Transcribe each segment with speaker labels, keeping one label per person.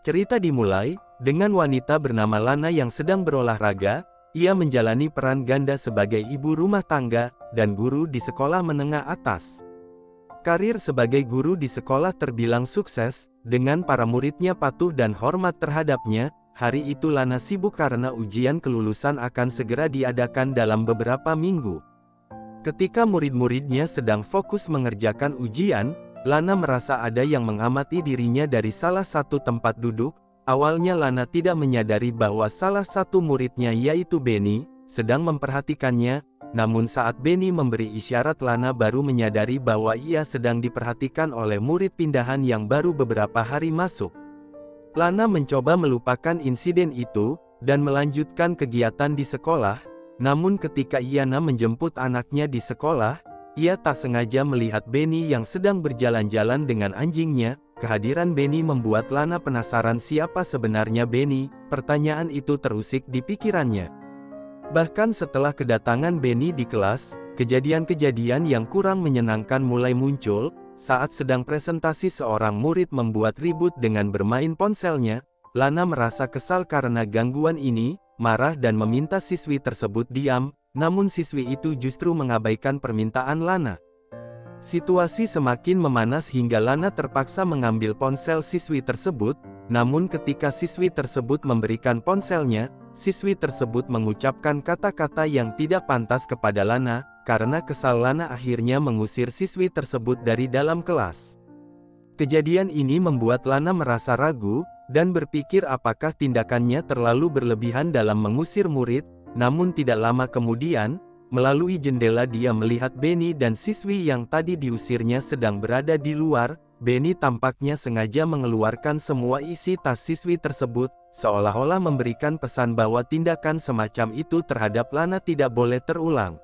Speaker 1: Cerita dimulai dengan wanita bernama Lana yang sedang berolahraga. Ia menjalani peran ganda sebagai ibu rumah tangga dan guru di sekolah menengah atas. Karir sebagai guru di sekolah terbilang sukses, dengan para muridnya patuh dan hormat terhadapnya. Hari itu Lana sibuk karena ujian kelulusan akan segera diadakan dalam beberapa minggu. Ketika murid-muridnya sedang fokus mengerjakan ujian, Lana merasa ada yang mengamati dirinya dari salah satu tempat duduk. Awalnya Lana tidak menyadari bahwa salah satu muridnya yaitu Benny, sedang memperhatikannya, namun saat Benny memberi isyarat Lana baru menyadari bahwa ia sedang diperhatikan oleh murid pindahan yang baru beberapa hari masuk. Lana mencoba melupakan insiden itu, dan melanjutkan kegiatan di sekolah, namun ketika Iana menjemput anaknya di sekolah, ia tak sengaja melihat Benny yang sedang berjalan-jalan dengan anjingnya. Kehadiran Benny membuat Lana penasaran siapa sebenarnya Benny. Pertanyaan itu terusik di pikirannya. Bahkan setelah kedatangan Benny di kelas, kejadian-kejadian yang kurang menyenangkan mulai muncul. Saat sedang presentasi seorang murid membuat ribut dengan bermain ponselnya, Lana merasa kesal karena gangguan ini, marah dan meminta siswi tersebut diam, namun siswi itu justru mengabaikan permintaan Lana. Situasi semakin memanas hingga Lana terpaksa mengambil ponsel siswi tersebut, namun ketika siswi tersebut memberikan ponselnya, siswi tersebut mengucapkan kata-kata yang tidak pantas kepada Lana. Karena kesal Lana akhirnya mengusir siswi tersebut dari dalam kelas. Kejadian ini membuat Lana merasa ragu, dan berpikir apakah tindakannya terlalu berlebihan dalam mengusir murid. Namun tidak lama kemudian, melalui jendela dia melihat Benny dan siswi yang tadi diusirnya sedang berada di luar. Benny tampaknya sengaja mengeluarkan semua isi tas siswi tersebut, seolah-olah memberikan pesan bahwa tindakan semacam itu terhadap Lana tidak boleh terulang.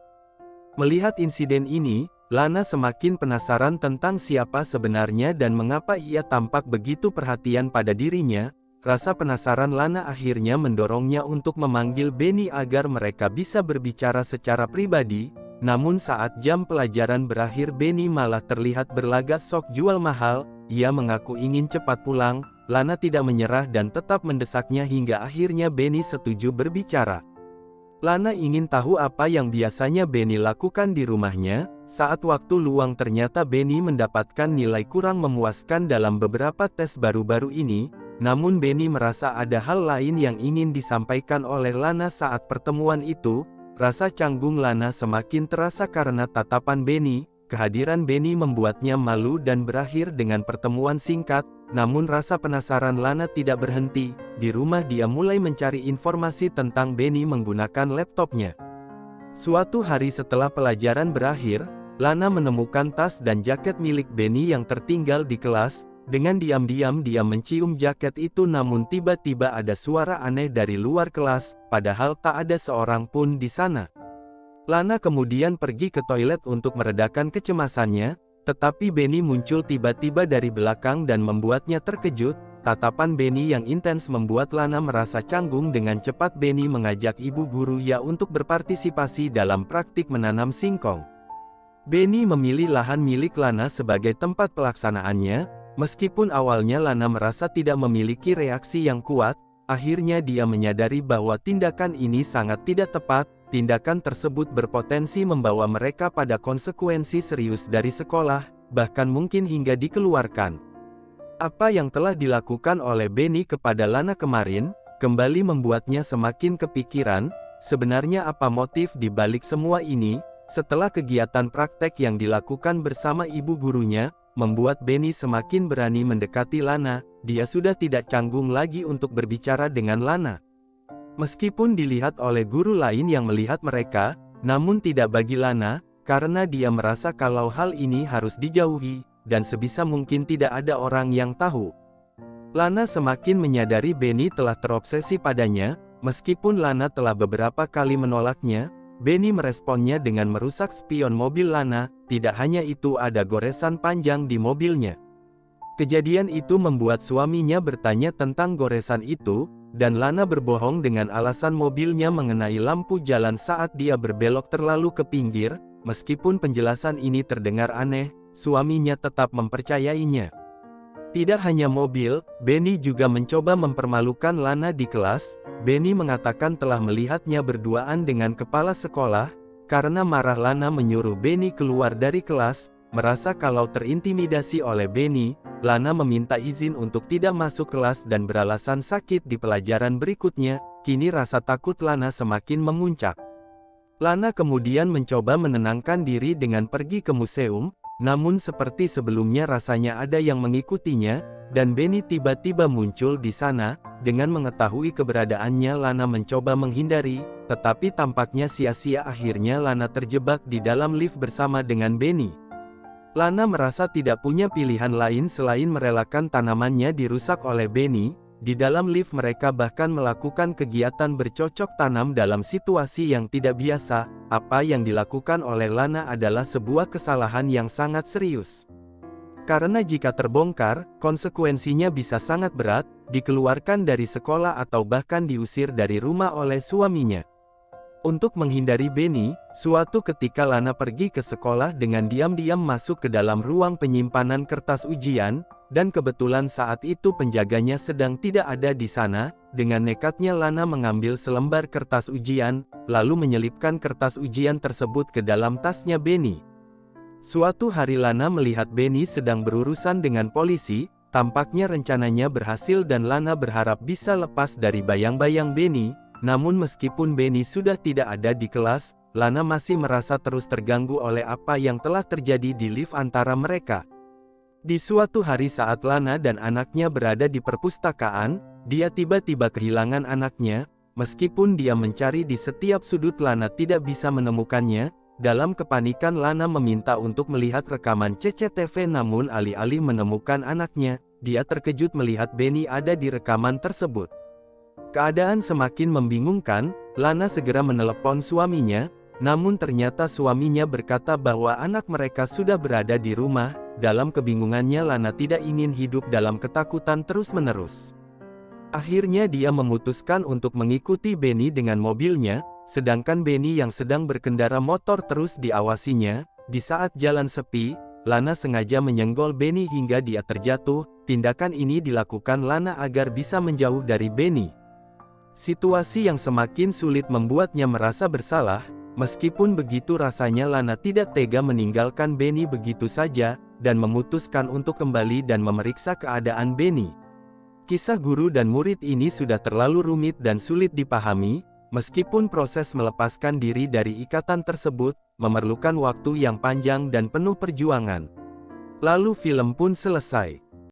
Speaker 1: Melihat insiden ini, Lana semakin penasaran tentang siapa sebenarnya dan mengapa ia tampak begitu perhatian pada dirinya. Rasa penasaran Lana akhirnya mendorongnya untuk memanggil Benny agar mereka bisa berbicara secara pribadi. Namun saat jam pelajaran berakhir Benny malah terlihat berlagak sok jual mahal. Ia mengaku ingin cepat pulang. Lana tidak menyerah dan tetap mendesaknya hingga akhirnya Benny setuju berbicara. Lana ingin tahu apa yang biasanya Benny lakukan di rumahnya. Saat waktu luang ternyata Benny mendapatkan nilai kurang memuaskan dalam beberapa tes baru-baru ini. Namun Benny merasa ada hal lain yang ingin disampaikan oleh Lana saat pertemuan itu. Rasa canggung Lana semakin terasa karena tatapan Benny. Kehadiran Benny membuatnya malu dan berakhir dengan pertemuan singkat. Namun rasa penasaran Lana tidak berhenti. Di rumah dia mulai mencari informasi tentang Benny menggunakan laptopnya. Suatu hari setelah pelajaran berakhir, Lana menemukan tas dan jaket milik Benny yang tertinggal di kelas. Dengan diam-diam dia mencium jaket itu, namun tiba-tiba ada suara aneh dari luar kelas, padahal tak ada seorang pun di sana. Lana kemudian pergi ke toilet untuk meredakan kecemasannya, tetapi Benny muncul tiba-tiba dari belakang dan membuatnya terkejut. Tatapan Benny yang intens membuat Lana merasa canggung. Dengan cepat Benny mengajak ibu guru Ya untuk berpartisipasi dalam praktik menanam singkong. Benny memilih lahan milik Lana sebagai tempat pelaksanaannya. Meskipun awalnya Lana merasa tidak memiliki reaksi yang kuat, akhirnya dia menyadari bahwa tindakan ini sangat tidak tepat. Tindakan tersebut berpotensi membawa mereka pada konsekuensi serius dari sekolah, bahkan mungkin hingga dikeluarkan. Apa yang telah dilakukan oleh Benny kepada Lana kemarin, kembali membuatnya semakin kepikiran. Sebenarnya apa motif di balik semua ini? Setelah kegiatan praktek yang dilakukan bersama ibu gurunya, membuat Benny semakin berani mendekati Lana. Dia sudah tidak canggung lagi untuk berbicara dengan Lana. Meskipun dilihat oleh guru lain yang melihat mereka, namun tidak bagi Lana, karena dia merasa kalau hal ini harus dijauhi, dan sebisa mungkin tidak ada orang yang tahu. Lana semakin menyadari Benny telah terobsesi padanya. Meskipun Lana telah beberapa kali menolaknya, Benny meresponnya dengan merusak spion mobil Lana. Tidak hanya itu, ada goresan panjang di mobilnya. Kejadian itu membuat suaminya bertanya tentang goresan itu, dan Lana berbohong dengan alasan mobilnya mengenai lampu jalan saat dia berbelok terlalu ke pinggir. Meskipun penjelasan ini terdengar aneh, suaminya tetap mempercayainya. Tidak hanya mobil, Benny juga mencoba mempermalukan Lana di kelas. Benny mengatakan telah melihatnya berduaan dengan kepala sekolah. Karena marah, Lana menyuruh Benny keluar dari kelas. Merasa kalau terintimidasi oleh Benny, Lana meminta izin untuk tidak masuk kelas dan beralasan sakit di pelajaran berikutnya. Kini rasa takut Lana semakin memuncak. Lana kemudian mencoba menenangkan diri dengan pergi ke museum. Namun seperti sebelumnya rasanya ada yang mengikutinya, dan Benny tiba-tiba muncul di sana. Dengan mengetahui keberadaannya, Lana mencoba menghindari, tetapi tampaknya sia-sia. Akhirnya Lana terjebak di dalam lift bersama dengan Benny. Lana merasa tidak punya pilihan lain selain merelakan tanamannya dirusak oleh Benny. Di dalam lift mereka bahkan melakukan kegiatan bercocok tanam dalam situasi yang tidak biasa. Apa yang dilakukan oleh Lana adalah sebuah kesalahan yang sangat serius. Karena jika terbongkar, konsekuensinya bisa sangat berat, dikeluarkan dari sekolah atau bahkan diusir dari rumah oleh suaminya. Untuk menghindari Benny, suatu ketika Lana pergi ke sekolah dengan diam-diam masuk ke dalam ruang penyimpanan kertas ujian, dan kebetulan saat itu penjaganya sedang tidak ada di sana. Dengan nekatnya Lana mengambil selembar kertas ujian, lalu menyelipkan kertas ujian tersebut ke dalam tasnya Benny. Suatu hari Lana melihat Benny sedang berurusan dengan polisi. Tampaknya rencananya berhasil dan Lana berharap bisa lepas dari bayang-bayang Benny. Namun meskipun Benny sudah tidak ada di kelas, Lana masih merasa terus terganggu oleh apa yang telah terjadi di lift antara mereka. Di suatu hari saat Lana dan anaknya berada di perpustakaan, dia tiba-tiba kehilangan anaknya. Meskipun dia mencari di setiap sudut, Lana tidak bisa menemukannya. Dalam kepanikan Lana meminta untuk melihat rekaman CCTV, namun alih-alih menemukan anaknya, dia terkejut melihat Benny ada di rekaman tersebut. Keadaan semakin membingungkan. Lana segera menelepon suaminya, namun ternyata suaminya berkata bahwa anak mereka sudah berada di rumah. Dalam kebingungannya Lana tidak ingin hidup dalam ketakutan terus-menerus. Akhirnya dia memutuskan untuk mengikuti Benny dengan mobilnya, sedangkan Benny yang sedang berkendara motor terus diawasinya. Di saat jalan sepi, Lana sengaja menyenggol Benny hingga dia terjatuh. Tindakan ini dilakukan Lana agar bisa menjauh dari Benny. Situasi yang semakin sulit membuatnya merasa bersalah. Meskipun begitu, rasanya Lana tidak tega meninggalkan Benny begitu saja, dan memutuskan untuk kembali dan memeriksa keadaan Benny. Kisah guru dan murid ini sudah terlalu rumit dan sulit dipahami. Meskipun proses melepaskan diri dari ikatan tersebut memerlukan waktu yang panjang dan penuh perjuangan. Lalu film pun selesai.